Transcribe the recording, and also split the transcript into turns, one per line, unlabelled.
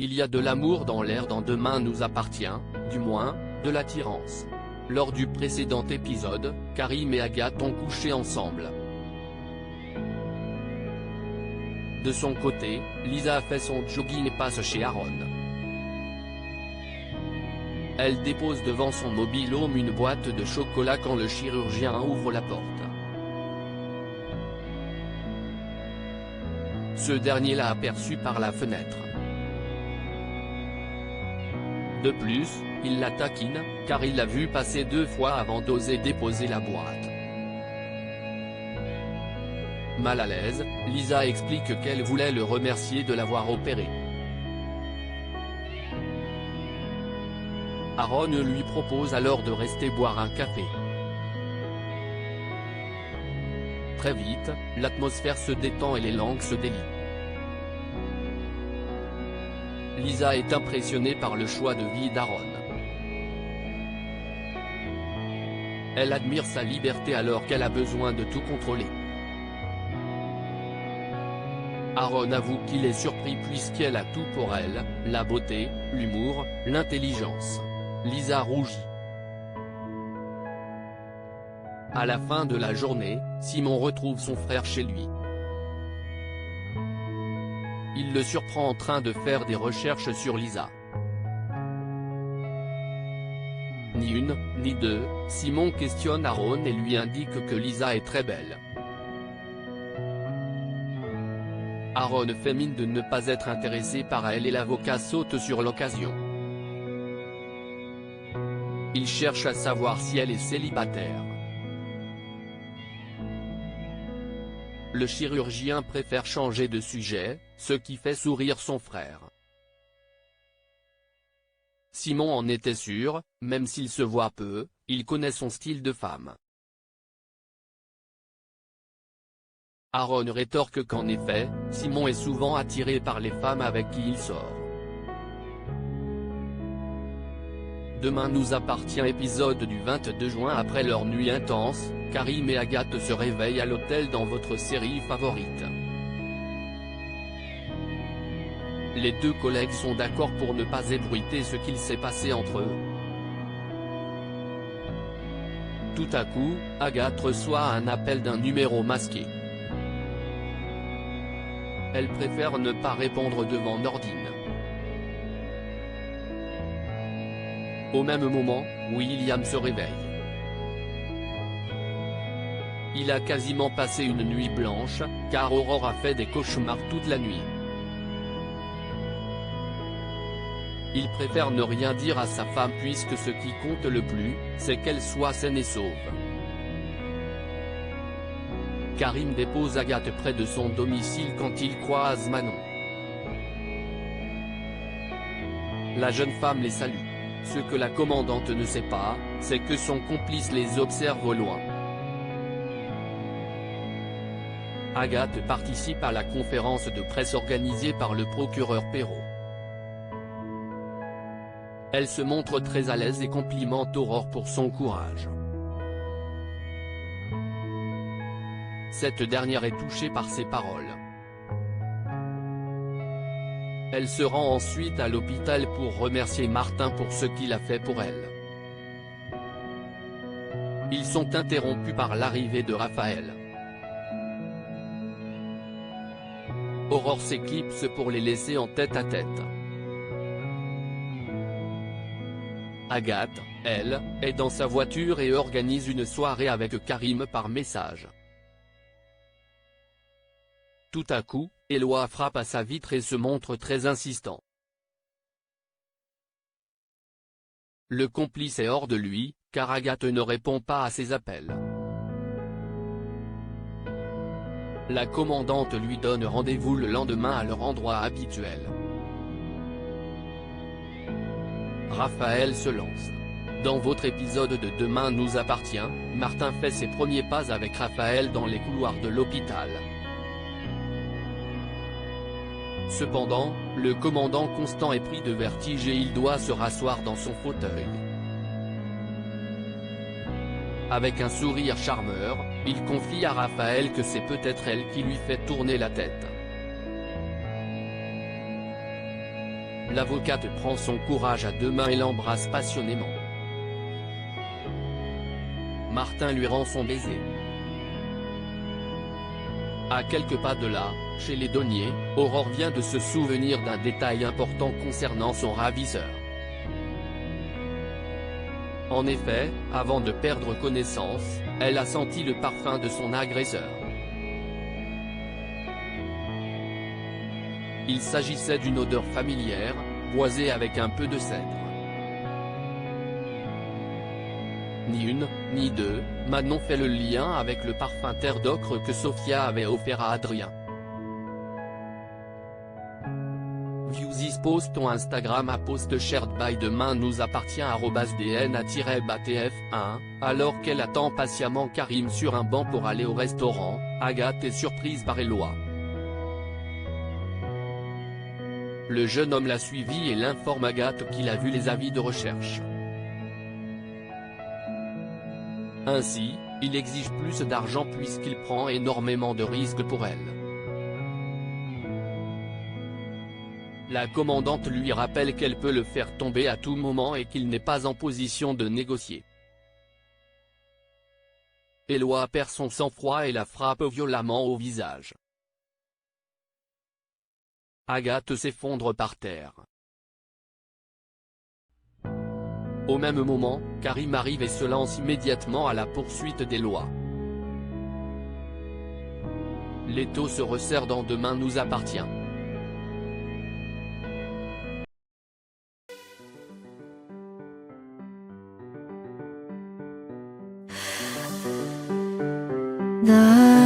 Il y a de l'amour dans l'air dans Demain nous appartient, du moins, de l'attirance. Lors du précédent épisode, Karim et Agathe ont couché ensemble. De son côté, Lisa a fait son jogging et passe chez Aaron. Elle dépose devant son mobile-home une boîte de chocolat quand le chirurgien ouvre la porte. Ce dernier l'a aperçue par la fenêtre. De plus, il la taquine, car il l'a vue passer 2 fois avant d'oser déposer la boîte. Mal à l'aise, Lisa explique qu'elle voulait le remercier de l'avoir opéré. Aaron lui propose alors de rester boire un café. Très vite, l'atmosphère se détend et les langues se délient. Lisa est impressionnée par le choix de vie d'Aaron. Elle admire sa liberté alors qu'elle a besoin de tout contrôler. Aaron avoue qu'il est surpris puisqu'elle a tout pour elle, la beauté, l'humour, l'intelligence. Lisa rougit. À la fin de la journée, Simon retrouve son frère chez lui. Il le surprend en train de faire des recherches sur Lisa. Ni une, ni deux, Simon questionne Aaron et lui indique que Lisa est très belle. Aaron fait mine de ne pas être intéressé par elle et l'avocat saute sur l'occasion. Il cherche à savoir si elle est célibataire. Le chirurgien préfère changer de sujet, ce qui fait sourire son frère. Simon en était sûr, même s'il se voit peu, il connaît son style de femme. Aaron rétorque qu'en effet, Simon est souvent attiré par les femmes avec qui il sort. Demain nous appartient épisode du 22 juin. Après leur nuit intense, Karim et Agathe se réveillent à l'hôtel dans votre série favorite. Les 2 collègues sont d'accord pour ne pas ébruiter ce qu'il s'est passé entre eux. Tout à coup, Agathe reçoit un appel d'un numéro masqué. Elle préfère ne pas répondre devant Nordine. Au même moment, William se réveille. Il a quasiment passé une nuit blanche, car Aurore a fait des cauchemars toute la nuit. Il préfère ne rien dire à sa femme puisque ce qui compte le plus, c'est qu'elle soit saine et sauve. Karim dépose Agathe près de son domicile quand il croise Manon. La jeune femme les salue. Ce que la commandante ne sait pas, c'est que son complice les observe au loin. Agathe participe à la conférence de presse organisée par le procureur Perrault. Elle se montre très à l'aise et complimente Aurore pour son courage. Cette dernière est touchée par ses paroles. Elle se rend ensuite à l'hôpital pour remercier Martin pour ce qu'il a fait pour elle. Ils sont interrompus par l'arrivée de Raphaël. Aurore s'éclipse pour les laisser en tête-à-tête. Agathe, elle, est dans sa voiture et organise une soirée avec Karim par message. Tout à coup, Éloi frappe à sa vitre et se montre très insistant. Le complice est hors de lui, car Agathe ne répond pas à ses appels. La commandante lui donne rendez-vous le lendemain à leur endroit habituel. Raphaël se lance. Dans votre épisode de Demain nous appartient, Martin fait ses premiers pas avec Raphaël dans les couloirs de l'hôpital. Cependant, le commandant Constant est pris de vertige et il doit se rasseoir dans son fauteuil. Avec un sourire charmeur, il confie à Raphaël que c'est peut-être elle qui lui fait tourner la tête. L'avocate prend son courage à deux mains et l'embrasse passionnément. Martin lui rend son baiser. À quelques pas de là, chez les Donnier, Aurore vient de se souvenir d'un détail important concernant son ravisseur. En effet, avant de perdre connaissance, elle a senti le parfum de son agresseur. Il s'agissait d'une odeur familière, boisée avec un peu de cèdre. Ni une, ni deux, Manon fait le lien avec le parfum terre d'ocre que Sophia avait offert à Adrien. View this post on Instagram à post shared by demain nous appartient @dna-batf1, alors qu'elle attend patiemment Karim sur un banc pour aller au restaurant, Agathe est surprise par Éloi. Le jeune homme l'a suivi et l'informe Agathe qu'il a vu les avis de recherche. Ainsi, il exige plus d'argent puisqu'il prend énormément de risques pour elle. La commandante lui rappelle qu'elle peut le faire tomber à tout moment et qu'il n'est pas en position de négocier. Éloi perd son sang-froid et la frappe violemment au visage. Agathe s'effondre par terre. Au même moment, Karim arrive et se lance immédiatement à la poursuite d'Éloi. L'étau se resserre dans Demain nous appartient.
나